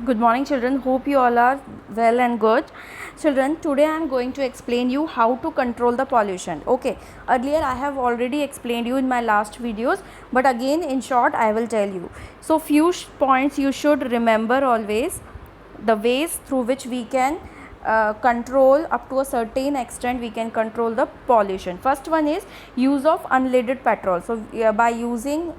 Good morning children, hope you all are well and good. Children, today I am going to explain you how to control the pollution. Okay, earlier I have already explained you in my last videos, but again in short I will tell you. So few points you should remember always, the ways through which we can control, up to a certain extent we can control the pollution. First one is use of unleaded petrol. So by using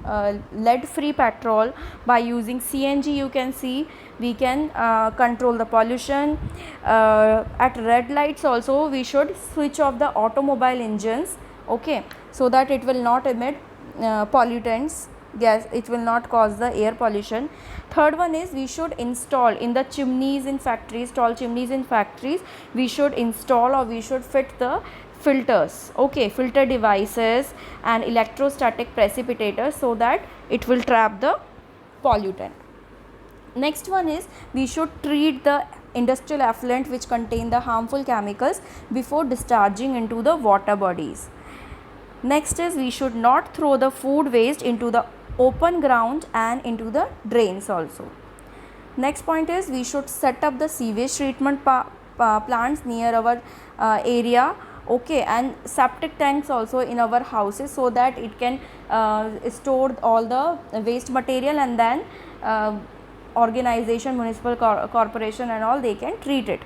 lead free petrol, by using CNG, you can see we can control the pollution. At red lights also we should switch off the automobile engines, okay, so that it will not emit pollutants gas, it will not cause the air pollution. Third one is we should install in the chimneys in factories, tall chimneys in factories, we should install or we should fit the filters, okay, filter devices and electrostatic precipitators, so that it will trap the pollutant. Next one is we should treat the industrial effluent which contain the harmful chemicals before discharging into the water bodies. Next is we should not throw the food waste into the open ground and into the drains also. Next point is we should set up the sewage treatment plants near our area, okay, and septic tanks also in our houses, so that it can store all the waste material, and then organization, municipal corporation and all, they can treat it.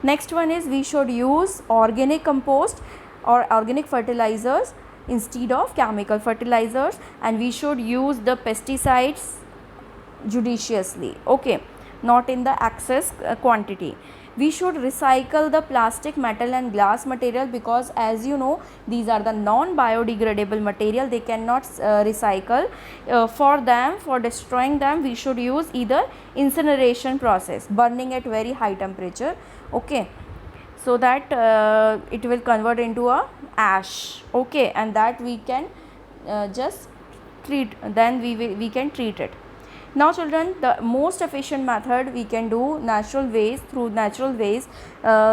Next one is we should use organic compost or organic fertilizers instead of chemical fertilizers, and we should use the pesticides judiciously, okay, not in the excess quantity. We should recycle the plastic, metal and glass material, because as you know these are the non biodegradable material, they cannot recycle. For them, for destroying them, we should use either incineration process, burning at very high temperature, okay, so that it will convert into a ash, okay, and that we can just treat, then we can treat it. Now children, the most efficient method we can do natural ways, through natural ways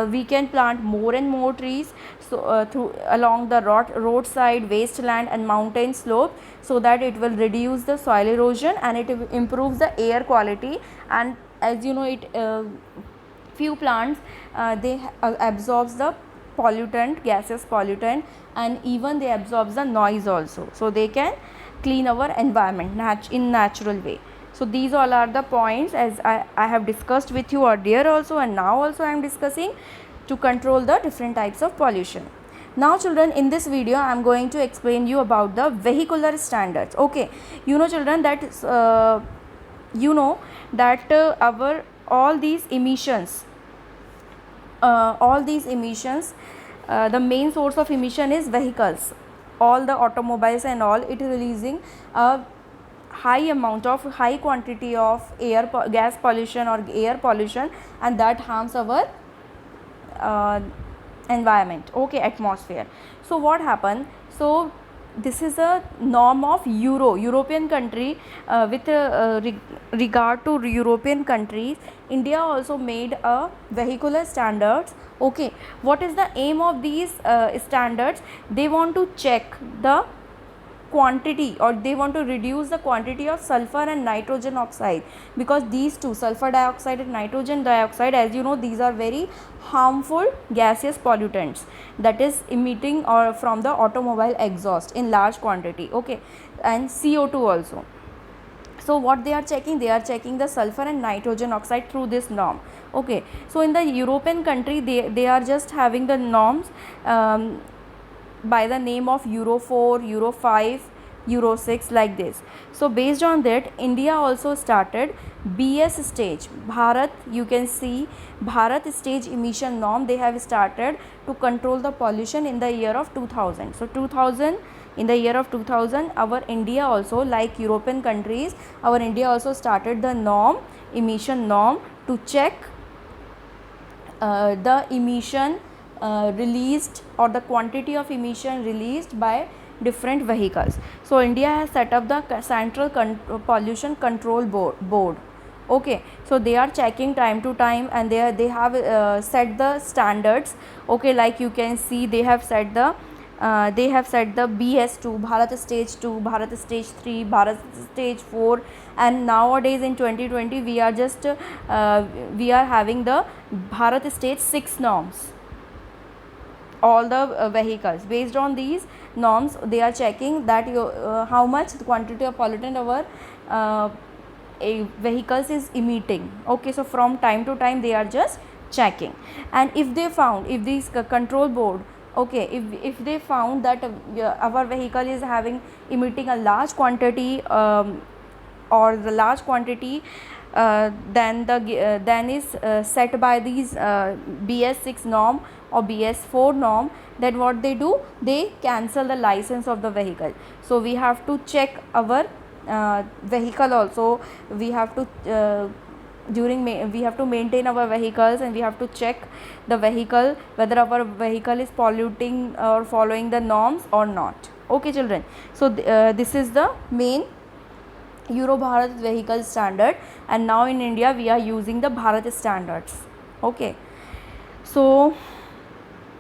we can plant more and more trees, so through along the roadside, wasteland and mountain slope, so that it will reduce the soil erosion and it improves the air quality. And as you know, it few plants they absorbs the pollutant, gaseous pollutant, and even they absorbs the noise also, so they can clean our environment in natural way. So these all are the points as I have discussed with you earlier also, and now also I am discussing to control the different types of pollution. Now children, in this video I am going to explain you about the vehicular standards, okay. You know children that our all these emissions, the main source of emission is vehicles, all the automobiles and all, it is releasing a high quantity of gas pollution or air pollution, and that harms our environment, okay, atmosphere. So what happened, so this is a norm of European country. With regard to European countries, India also made a vehicular standards, okay. What is the aim of these standards? They want to check the quantity, or they want to reduce the quantity of sulfur and nitrogen oxide, because these two, sulfur dioxide and nitrogen dioxide, as you know, these are very harmful gaseous pollutants that is emitting or from the automobile exhaust in large quantity, okay, and CO2 also. So what they are checking? They are checking the sulfur and nitrogen oxide through this norm, okay. So in the European country, they are just having the norms by the name of Euro 4, Euro 5, Euro 6, like this. So based on that, India also started BS stage, Bharat, you can see Bharat stage emission norm. They have started to control the pollution in the year of 2000. So in the year of 2000, our India also, like European countries, our India also started the norm, emission norm, to check the emission released, or the quantity of emission released by different vehicles. So India has set up the central pollution control board, okay. So they are checking time to time, and they have set the standards, okay, like you can see they have set the they have set the BS2, Bharat Stage 2, Bharat Stage 3, Bharat Stage 4, and nowadays in 2020 we are just we are having the Bharat Stage 6 norms. All the vehicles, based on these norms, they are checking that how much the quantity of pollutant our vehicles is emitting. Okay, so from time to time they are just checking, and if they found, if this control board, okay, if they found that our vehicle is having emitting a large quantity or the large quantity then is set by these BS6 norm or BS4 norm, then what they do, they cancel the license of the vehicle. So we have to check our vehicle also. We have to we have to maintain our vehicles, and we have to check the vehicle whether our vehicle is polluting or following the norms or not. Okay children, so this is the main Euro Bharat vehicle standard, and now in India we are using the Bharat standards. Okay, so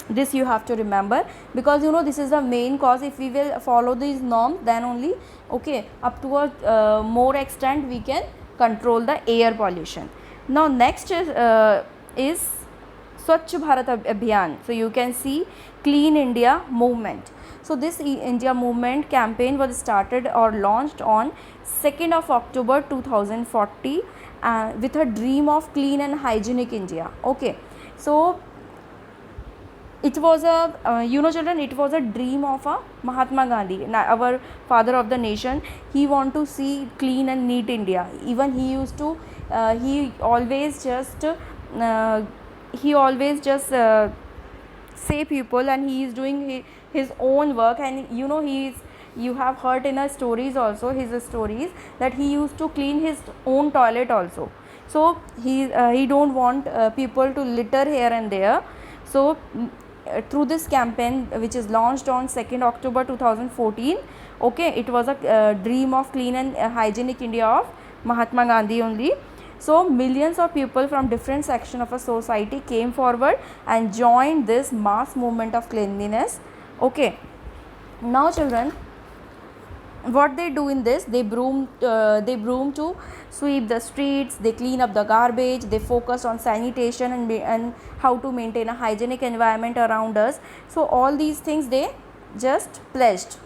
this you have to remember, because you know this is the main cause. If we will follow these norms, then only, okay, up to a more extent we can control the air pollution. Now next is Swachh Bharat Abhiyan. So you can see Clean India movement. So this India movement campaign was started or launched on 2nd of October 2040 with a dream of clean and hygienic India. Okay, so it was a you know children, it was a dream of a Mahatma Gandhi, our father of the nation. He want to see clean and neat India. Even he used to he always just say people, and he is doing his own work. And you know, you have heard in our stories also, his stories, that he used to clean his own toilet also. So he don't want people to litter here and there. So through this campaign, which is launched on 2nd October 2014, okay, it was a dream of clean and hygienic India of Mahatma Gandhi only. So millions of people from different sections of a society came forward and joined this mass movement of cleanliness. Okay, now children, what they do in this, they broom to sweep the streets, they clean up the garbage, they focus on sanitation and how to maintain a hygienic environment around us. So all these things they just pledged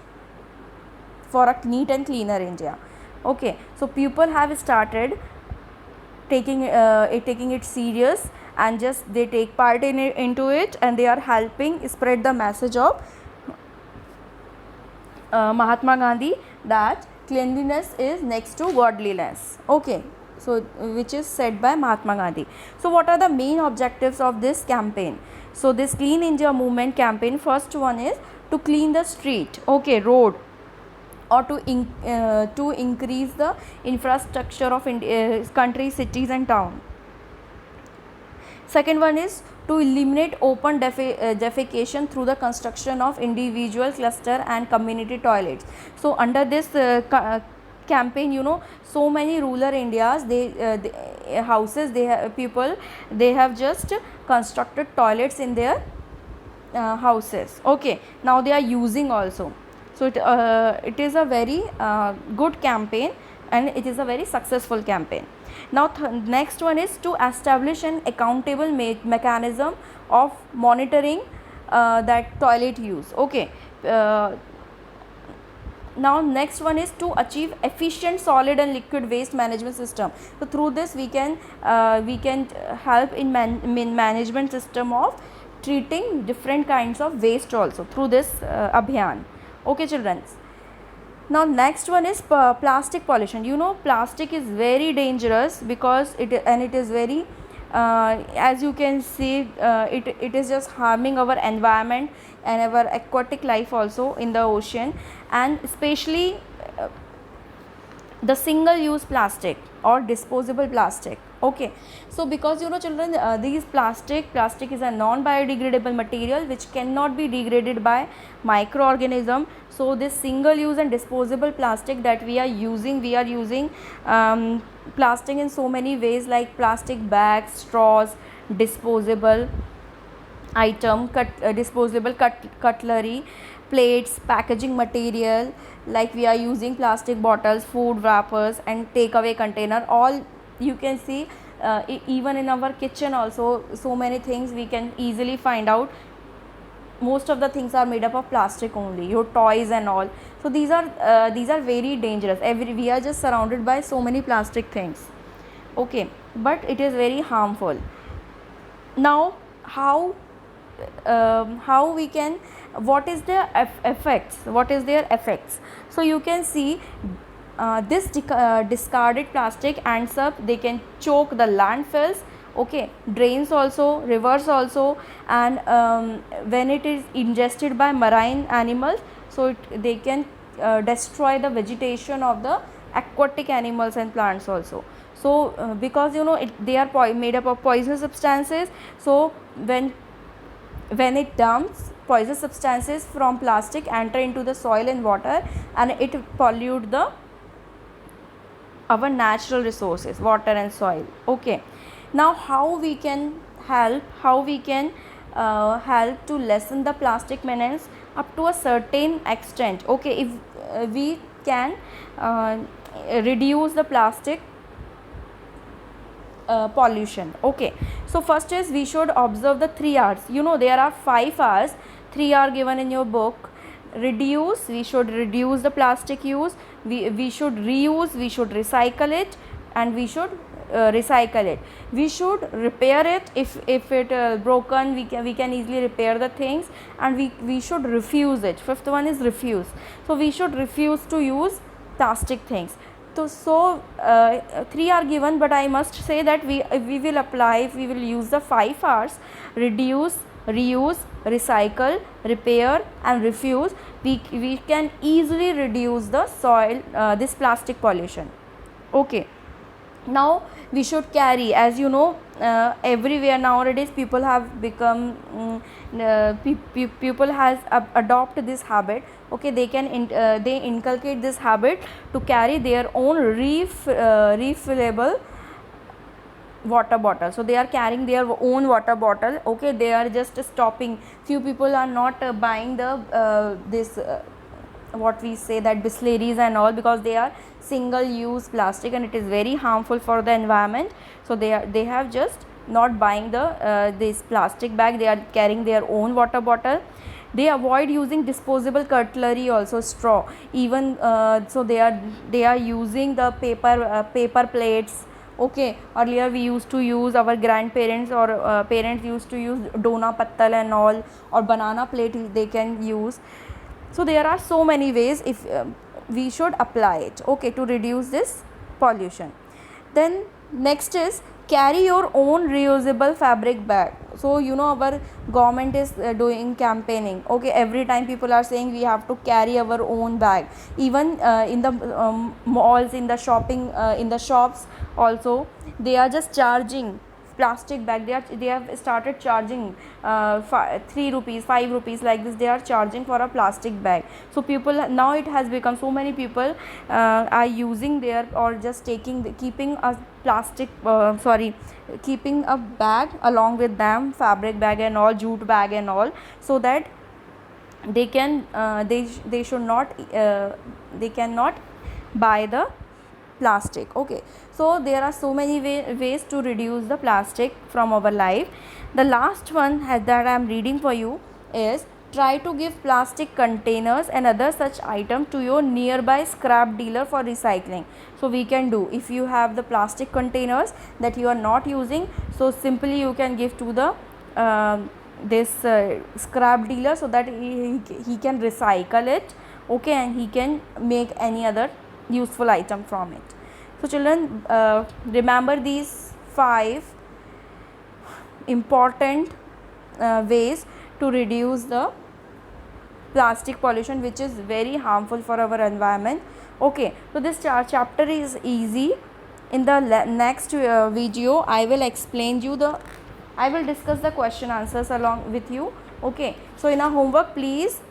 for a neat and cleaner India. Okay, so people have started taking it serious, and just they take part into it, and they are helping spread the message of Mahatma Gandhi, that cleanliness is next to godliness. Okay, so which is said by Mahatma Gandhi. So what are the main objectives of this campaign? So this Clean India movement campaign, first one is to clean the street, okay, road, or to increase the infrastructure of country, cities and town. Second one is to eliminate open defecation through the construction of individual, cluster and community toilets. So under this campaign, you know, so many rural Indias, houses, people, they have just constructed toilets in their houses. Okay, now they are using also. So it is a very good campaign, and it is a very successful campaign. Now next one is to establish an accountable mechanism of monitoring that toilet use. Okay, now next one is to achieve efficient solid and liquid waste management system. So through this we can help in management system of treating different kinds of waste also through this abhiyan. Okay children, now next one is plastic pollution. You know, plastic is very dangerous because it is very as you can see, it is just harming our environment and our aquatic life also in the ocean, and especially the single use plastic or disposable plastic. Okay, so because you know children, these plastic is a non biodegradable material which cannot be degraded by microorganism. So this single use and disposable plastic that we are using plastic in so many ways, like plastic bags, straws, disposable item, disposable cutlery, plates, packaging material, like we are using plastic bottles, food wrappers and takeaway container. All you can see, even in our kitchen also, so many things we can easily find out. Most of the things are made up of plastic only, your toys and all. So these are very dangerous. We are just surrounded by so many plastic things, okay, but it is very harmful. Now how we can, what is their effects? So you can see, this discarded plastic ends up, they can choke the landfills, okay, drains also, rivers also, and when it is ingested by marine animals, so they can destroy the vegetation of the aquatic animals and plants also. So because they are made up of poisonous substances, so when it dumps poisonous substances from plastic enter into the soil and water, and it pollute our natural resources, water and soil, okay. Now how we can help, help to lessen the plastic menace up to a certain extent, okay. If we can reduce the plastic pollution, okay. So first is, we should observe the 3 R's. There are 5 R's, 3 are given in your book. Reduce, we should reduce the plastic use, we should reuse, we should recycle it, and we should recycle it. We should repair it. If it broken, we can easily repair the things, and we should refuse it. 5th one is refuse. So we should refuse to use plastic things. So 3 are given, but I must say that if we will apply, if we will use the 5 R's, reduce, reuse, recycle, repair and refuse, we can easily reduce the soil, this plastic pollution, okay. Now we should carry, as everywhere nowadays people have become people has adopt this habit, okay. They can they inculcate this habit to carry their own refillable water bottle. So they are carrying their own water bottle, okay. They are just stopping. Few people are not buying the this what we say, that Bisleris and all, because they are single use plastic and it is very harmful for the environment. So they have just not buying the this plastic bag, they are carrying their own water bottle. They avoid using disposable cutlery also, straw, even so they are using the paper plates, okay. Earlier we used to use, our grandparents or parents used to use dona pattal and all, or banana plate they can use. So there are so many ways if we should apply it, okay, to reduce this pollution. Then next is, carry your own reusable fabric bag. So our government is doing campaigning, okay. Every time people are saying we have to carry our own bag. Even in the malls, in the shopping, in the shops also, they are just charging plastic bag. They have started charging 3 rupees, 5 rupees, like this they are charging for a plastic bag. So people, now it has become, so many people are using their, or just keeping a plastic keeping a bag along with them, fabric bag and all, jute bag and all, so that they can they should not they cannot buy the plastic, okay. So there are so many ways to reduce the plastic from our life. The last one that I am reading for you is, try to give plastic containers and other such items to your nearby scrap dealer for recycling. So we can do, if you have the plastic containers that you are not using, so simply you can give to the this scrap dealer, so that he can recycle it, okay, and he can make any other useful item from it. So children, remember these 5 important ways to reduce the plastic pollution, which is very harmful for our environment, okay. So this chapter is easy. In the next video I will explain you I will discuss the question answers along with you, okay. So in our homework, please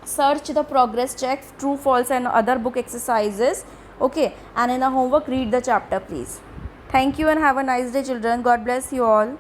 search the progress check, true, false and other book exercises, okay. And in the homework, read the chapter please. Thank you and have a nice day children. God bless you all.